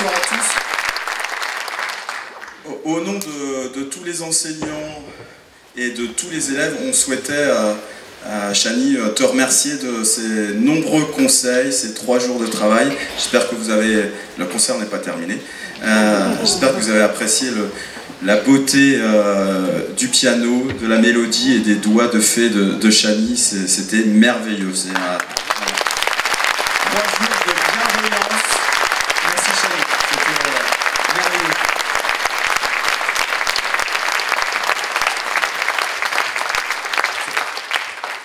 Bonsoir à tous. Au nom de tous les enseignants et de tous les élèves, on souhaitait, Chani, te remercier de ces nombreux conseils, ces 3 jours de travail. J'espère que vous avez... Le concert n'est pas terminé. J'espère que vous avez apprécié la beauté du piano, de la mélodie et des doigts de fée de Chani. C'était merveilleux. C'est 3 jours de bienveillance. Merci Chani. C'était merveilleux.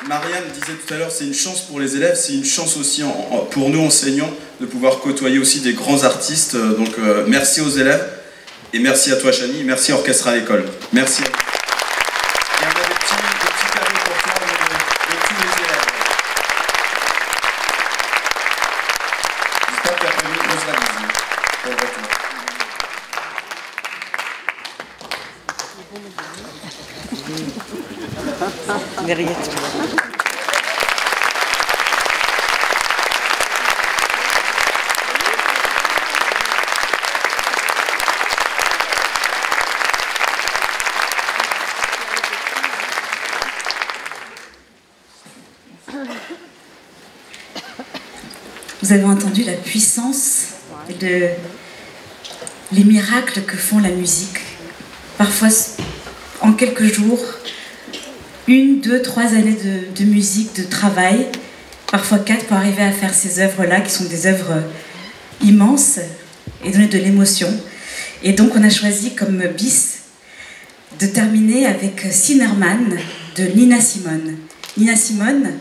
Marianne disait tout à l'heure, c'est une chance pour les élèves, c'est une chance aussi pour nous enseignants de pouvoir côtoyer aussi des grands artistes. Donc merci aux élèves et merci à toi Chani, merci Orchestre à l'école. Merci. Et on a des petits cadeaux pour toi de tous les élèves. J'espère qu'après nous, on sera visible pour le retour. Derrière. Vous avez entendu la puissance de les miracles que font la musique. Parfois, en quelques jours, 1, 2, 3 années de musique, de travail, parfois 4 pour arriver à faire ces œuvres-là, qui sont des œuvres immenses et donner de l'émotion. Et donc on a choisi comme bis de terminer avec Sinnerman de Nina Simone. Nina Simone,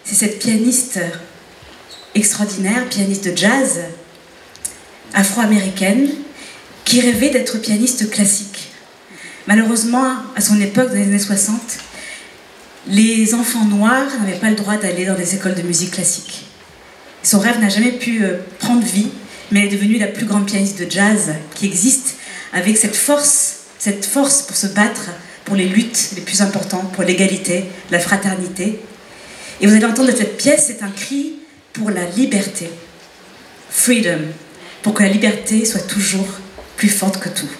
c'est cette pianiste extraordinaire, pianiste de jazz, afro-américaine, qui rêvait d'être pianiste classique. Malheureusement, à son époque, dans les années 60, les enfants noirs n'avaient pas le droit d'aller dans des écoles de musique classique. Son rêve n'a jamais pu prendre vie, mais elle est devenue la plus grande pianiste de jazz qui existe, avec cette force pour se battre pour les luttes les plus importantes, pour l'égalité, la fraternité. Et vous allez entendre cette pièce, c'est un cri pour la liberté. Freedom, pour que la liberté soit toujours plus forte que tout.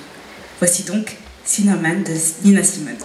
Voici donc Sinnerman de Nina Simone.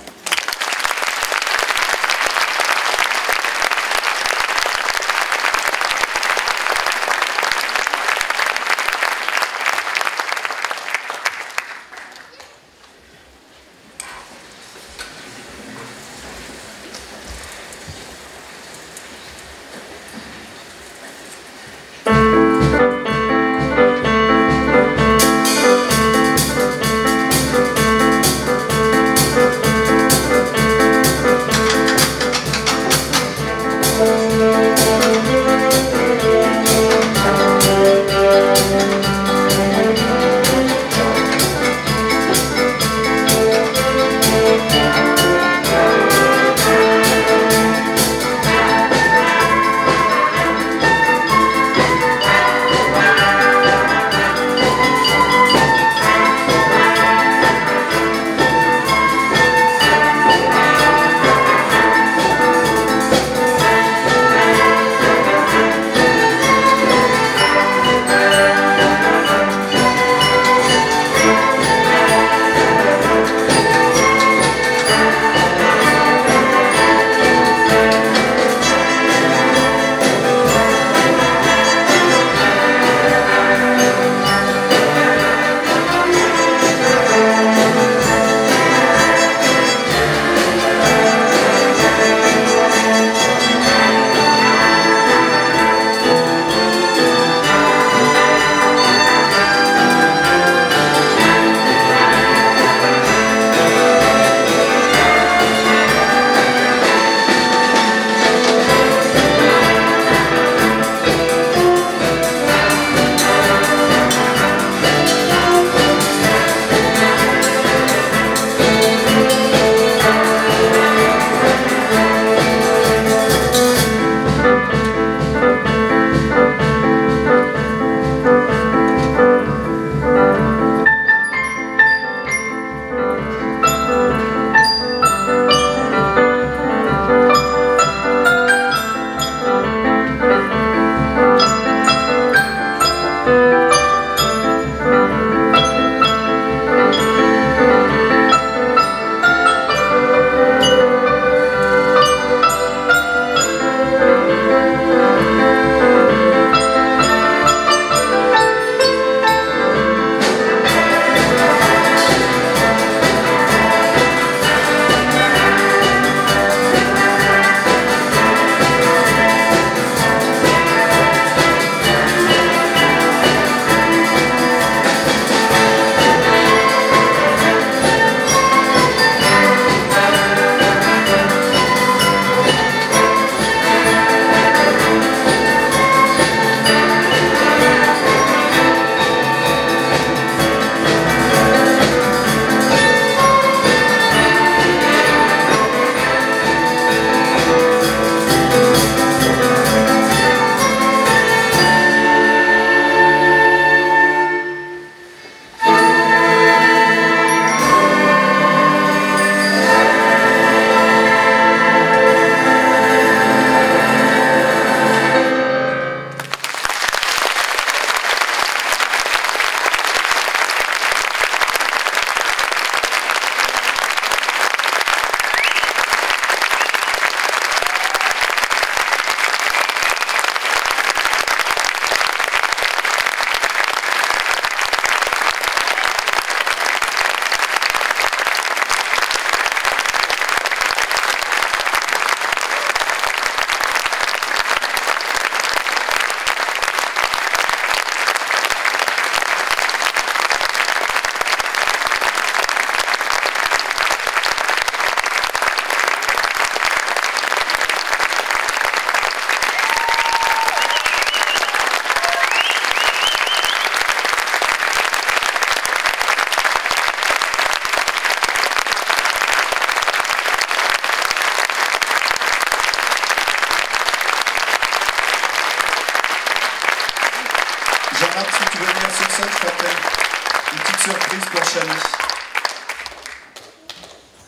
Une petite surprise pour Chani.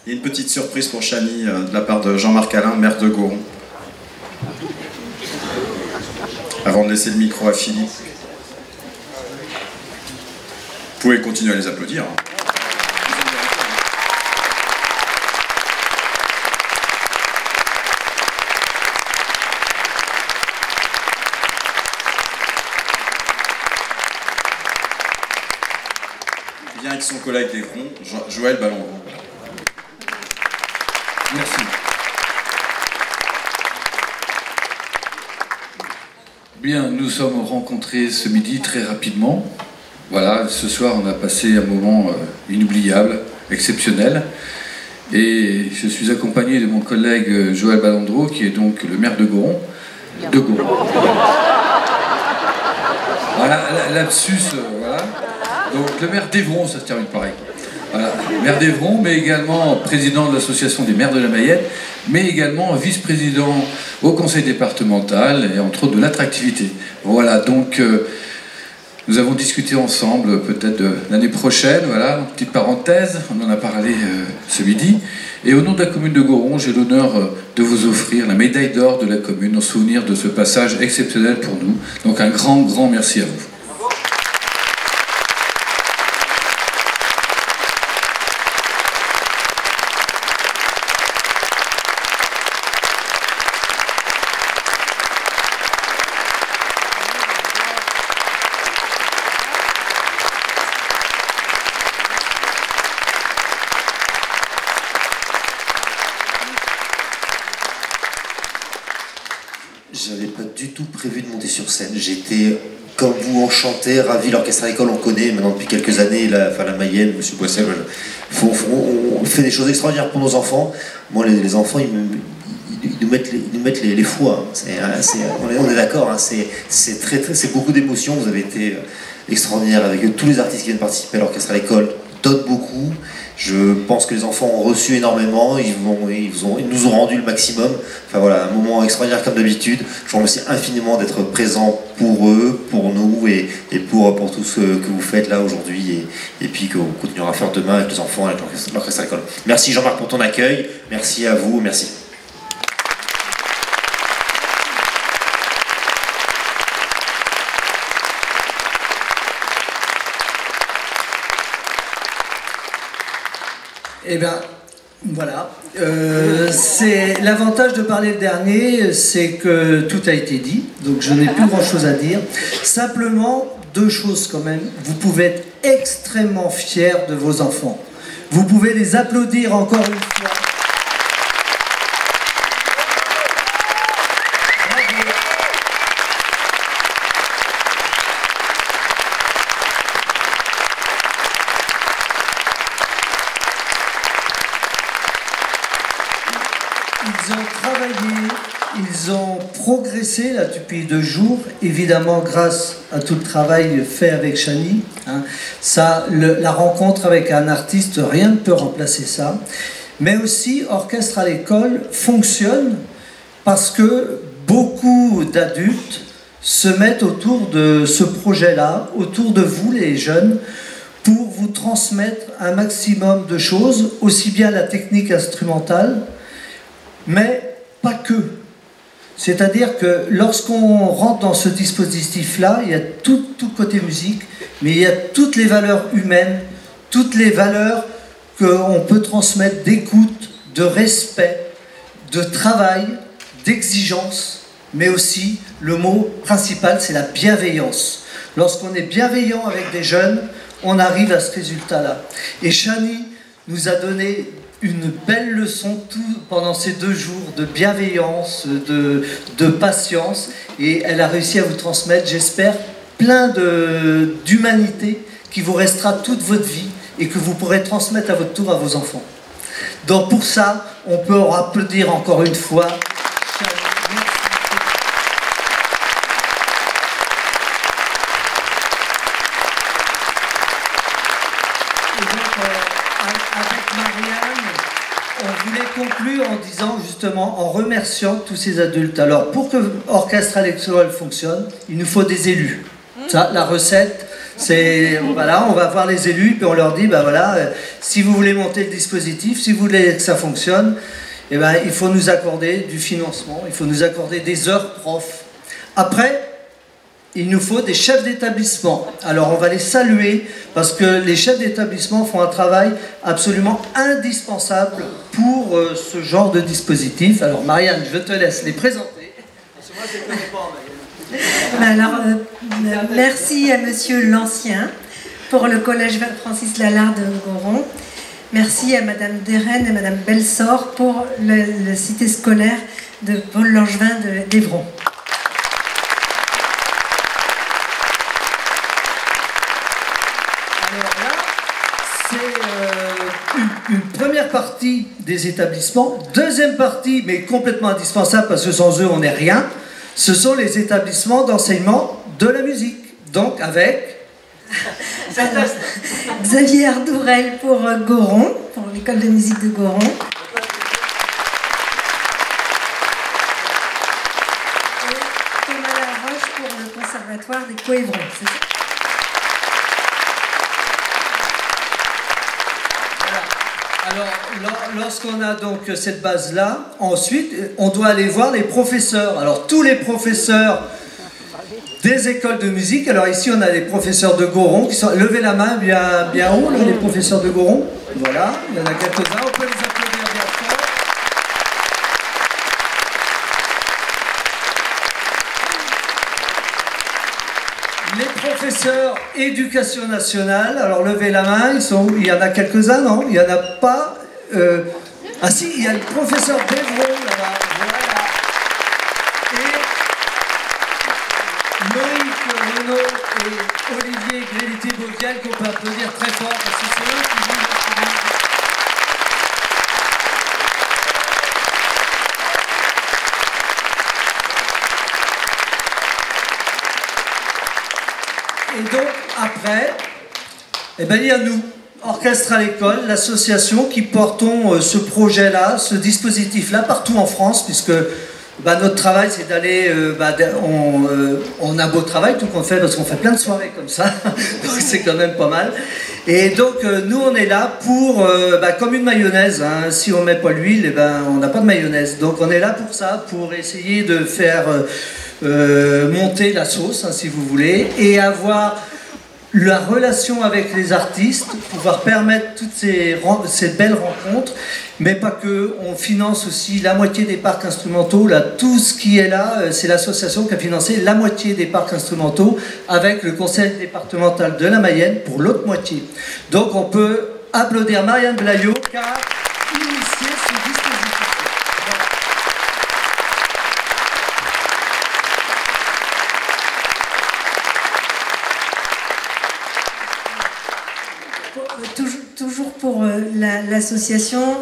Et une petite surprise pour Chani de la part de Jean-Marc Alain, maire de Goron. Avant de laisser le micro à Philippe. Vous pouvez continuer à les applaudir. Hein. Il vient avec son collègue d'Evron, Joël Ballandreau. Merci. Bien, nous sommes rencontrés ce midi très rapidement. Voilà, ce soir on a passé un moment inoubliable, exceptionnel. Et je suis accompagné de mon collègue Joël Ballandreau, qui est donc le maire de Goron. De Goron. Voilà, lapsus, voilà. Donc le maire d'Evron, ça se termine pareil. Voilà, maire d'Evron, mais également président de l'association des maires de la Mayenne, mais également vice-président au conseil départemental et entre autres de l'attractivité. Voilà, donc nous avons discuté ensemble peut-être de l'année prochaine, voilà, une petite parenthèse, on en a parlé ce midi. Et au nom de la commune de Goron, j'ai l'honneur de vous offrir la médaille d'or de la commune en souvenir de ce passage exceptionnel pour nous. Donc un grand, grand merci à vous. J'avais pas du tout prévu de monter sur scène. J'étais, comme vous, enchanté, ravi. L'orchestre à l'école, on connaît maintenant depuis quelques années, la Mayenne, M. Boissel. On fait des choses extraordinaires pour nos enfants. Moi, les enfants, ils nous mettent les foies. On est d'accord, hein. C'est beaucoup d'émotions. Vous avez été extraordinaire avec tous les artistes qui viennent participer à l'orchestre à l'école. Donnent beaucoup. Je pense que les enfants ont reçu énormément, ils nous ont rendu le maximum. Enfin voilà, un moment extraordinaire comme d'habitude. Je vous remercie infiniment d'être présent pour eux, pour nous et pour tout ce que vous faites là aujourd'hui et puis qu'on continuera à faire demain avec les enfants, avec l'orchestre à l'école. Merci Jean-Marc pour ton accueil, merci à vous, merci. Eh bien, voilà. C'est l'avantage de parler le dernier, c'est que tout a été dit, donc je n'ai plus grand-chose à dire. Simplement, deux choses quand même. Vous pouvez être extrêmement fiers de vos enfants. Vous pouvez les applaudir encore une fois. Ils ont travaillé, ils ont progressé là depuis 2 jours, évidemment grâce à tout le travail fait avec Chani. Hein. La rencontre avec un artiste, rien ne peut remplacer ça. Mais aussi, Orchestre à l'école fonctionne parce que beaucoup d'adultes se mettent autour de ce projet-là, autour de vous les jeunes, pour vous transmettre un maximum de choses, aussi bien la technique instrumentale, mais pas que. C'est-à-dire que lorsqu'on rentre dans ce dispositif-là, il y a tout côté musique, mais il y a toutes les valeurs humaines, toutes les valeurs qu'on peut transmettre d'écoute, de respect, de travail, d'exigence, mais aussi, le mot principal, c'est la bienveillance. Lorsqu'on est bienveillant avec des jeunes, on arrive à ce résultat-là. Et Chani nous a donné une belle leçon pendant ces 2 jours de bienveillance, de patience, et elle a réussi à vous transmettre, j'espère, plein d'humanité qui vous restera toute votre vie et que vous pourrez transmettre à votre tour à vos enfants. Donc pour ça, on peut applaudir encore une fois. Avec Marianne, on voulait conclure en disant justement, en remerciant tous ces adultes. Alors pour que Orchestre à l'école fonctionne, il nous faut des élus. Ça, la recette, Voilà, on va voir les élus, puis on leur dit, ben voilà, si vous voulez monter le dispositif, si vous voulez que ça fonctionne, eh ben, il faut nous accorder du financement, il faut nous accorder des heures profs. Après, il nous faut des chefs d'établissement. Alors on va les saluer parce que les chefs d'établissement font un travail absolument indispensable pour ce genre de dispositif. Alors Marianne, je te laisse les présenter. Parce que moi, je ne les connais pas, Alors, merci à Monsieur L'Ancien pour le collège Francis Lalard de Goron. Merci à Madame Deren et Madame Belsor pour la cité scolaire de Paul Langevin d'Évron. Une première partie des établissements. Deuxième partie, mais complètement indispensable parce que sans eux on n'est rien, ce sont les établissements d'enseignement de la musique. Donc avec Xavier Ardourel pour Goron, pour l'école de musique de Goron. Et Thomas Laroche pour le conservatoire des Coëvrons. Alors, lorsqu'on a donc cette base-là, ensuite, on doit aller voir les professeurs. Alors, tous les professeurs des écoles de musique, alors ici, on a les professeurs de Goron qui sont... Levez la main bien haut, là, les professeurs de Goron. Voilà, il y en a quelques-uns, on peut les applaudir bien fort. Les professeurs éducation nationale, alors levez la main, il y en a quelques-uns, non? Il n'y en a pas. Ah si, il y a le professeur d'Évron là-bas. Voilà. Et Loïc Renaud et Olivier Grélité-Bovial qu'on peut applaudir très fort parce que c'est eux qui jouent l'instrument. Et donc, après, eh ben, il y a nous, Orchestre à l'école, l'association qui portons ce projet-là, ce dispositif-là, partout en France, puisque notre travail, c'est d'aller... on a un beau travail, tout qu'on fait, parce qu'on fait plein de soirées comme ça, donc c'est quand même pas mal. Et donc, nous, on est là pour... comme une mayonnaise, hein, si on ne met pas l'huile, eh ben, on n'a pas de mayonnaise. Donc, on est là pour ça, pour essayer de faire... monter la sauce, hein, si vous voulez, et avoir la relation avec les artistes, pouvoir permettre toutes ces belles rencontres, mais pas que, on finance aussi la moitié des parcs instrumentaux, là, tout ce qui est là, c'est l'association qui a financé la moitié des parcs instrumentaux avec le conseil départemental de la Mayenne pour l'autre moitié. Donc on peut applaudir Marianne Blaillot qui a initié ce dispositif. Toujours pour l'association,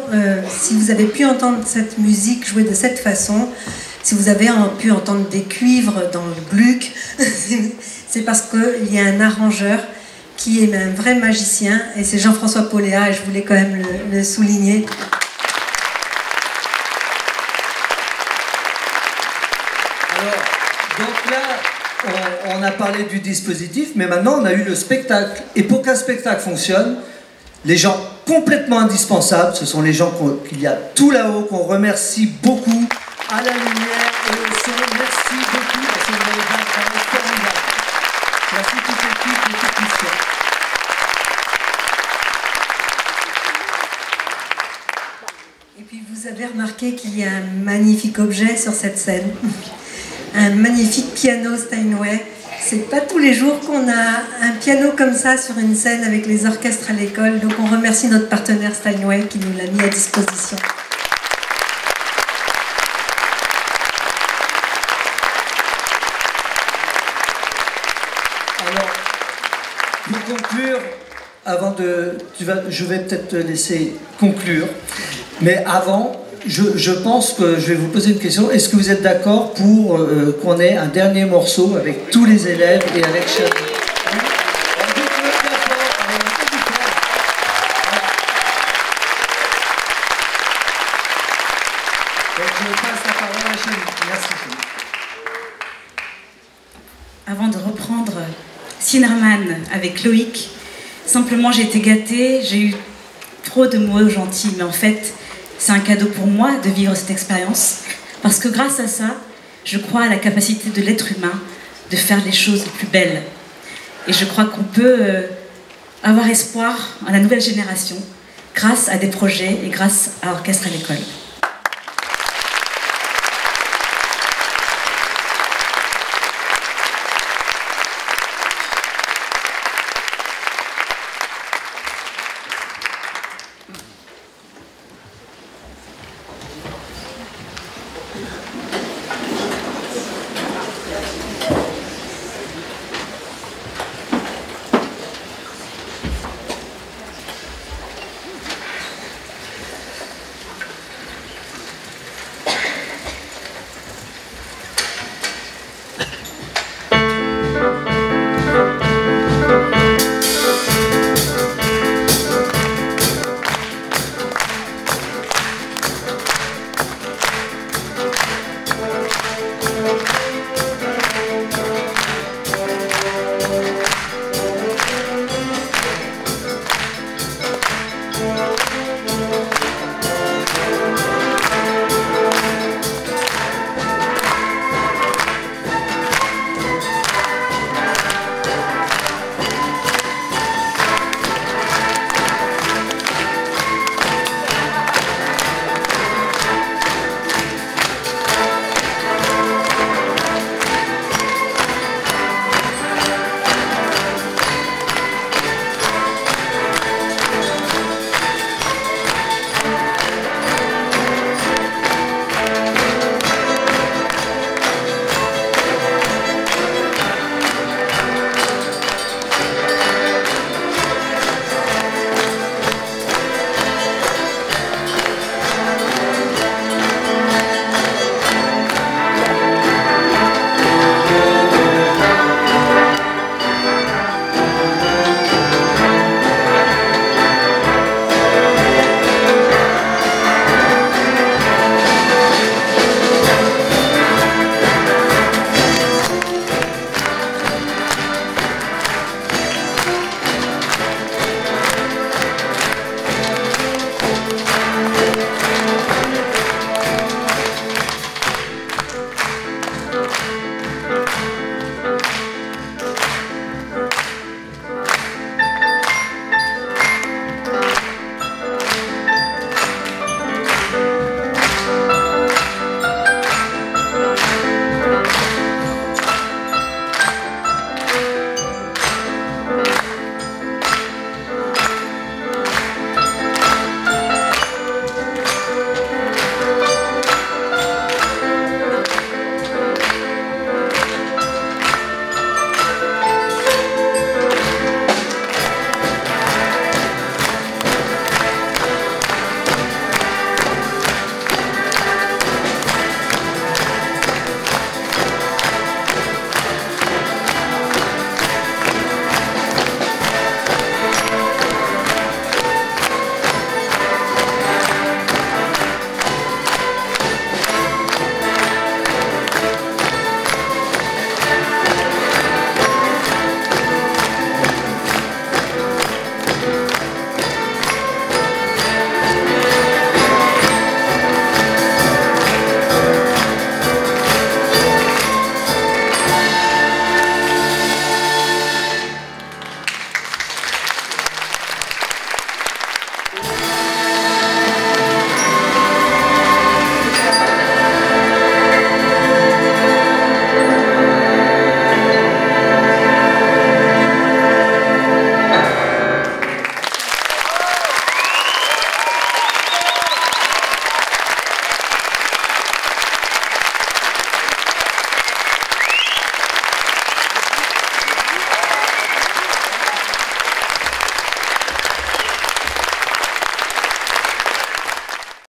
si vous avez pu entendre cette musique jouée de cette façon, si vous avez pu entendre des cuivres dans le Gluck, c'est parce qu'il y a un arrangeur qui est un vrai magicien, et c'est Jean-François Poléa, et je voulais quand même le souligner. Alors, donc là, on a parlé du dispositif, mais maintenant on a eu le spectacle. Et pour qu'un spectacle fonctionne, les gens complètement indispensables, ce sont les gens qu'il y a tout là-haut, qu'on remercie beaucoup, à la lumière et au son. Merci beaucoup, parce que vous avez fait un travail formidable. Merci toute l'équipe de techniciens. Et puis vous avez remarqué qu'il y a un magnifique objet sur cette scène, un magnifique piano Steinway. C'est pas tous les jours qu'on a un piano comme ça sur une scène avec les orchestres à l'école, donc on remercie notre partenaire Steinway qui nous l'a mis à disposition. Alors, pour conclure, je vais peut-être te laisser conclure, mais avant, je pense que je vais vous poser une question. Est-ce que vous êtes d'accord pour qu'on ait un dernier morceau avec tous les élèves et avec Chani? Donc je passe la parole à Chani. Merci. Avant de reprendre Sinnerman avec Loïc. Simplement, j'ai été gâtée, j'ai eu trop de mots gentils, mais en fait, c'est un cadeau pour moi de vivre cette expérience, parce que grâce à ça, je crois à la capacité de l'être humain de faire les choses les plus belles. Et je crois qu'on peut avoir espoir à la nouvelle génération grâce à des projets et grâce à Orchestre à l'école.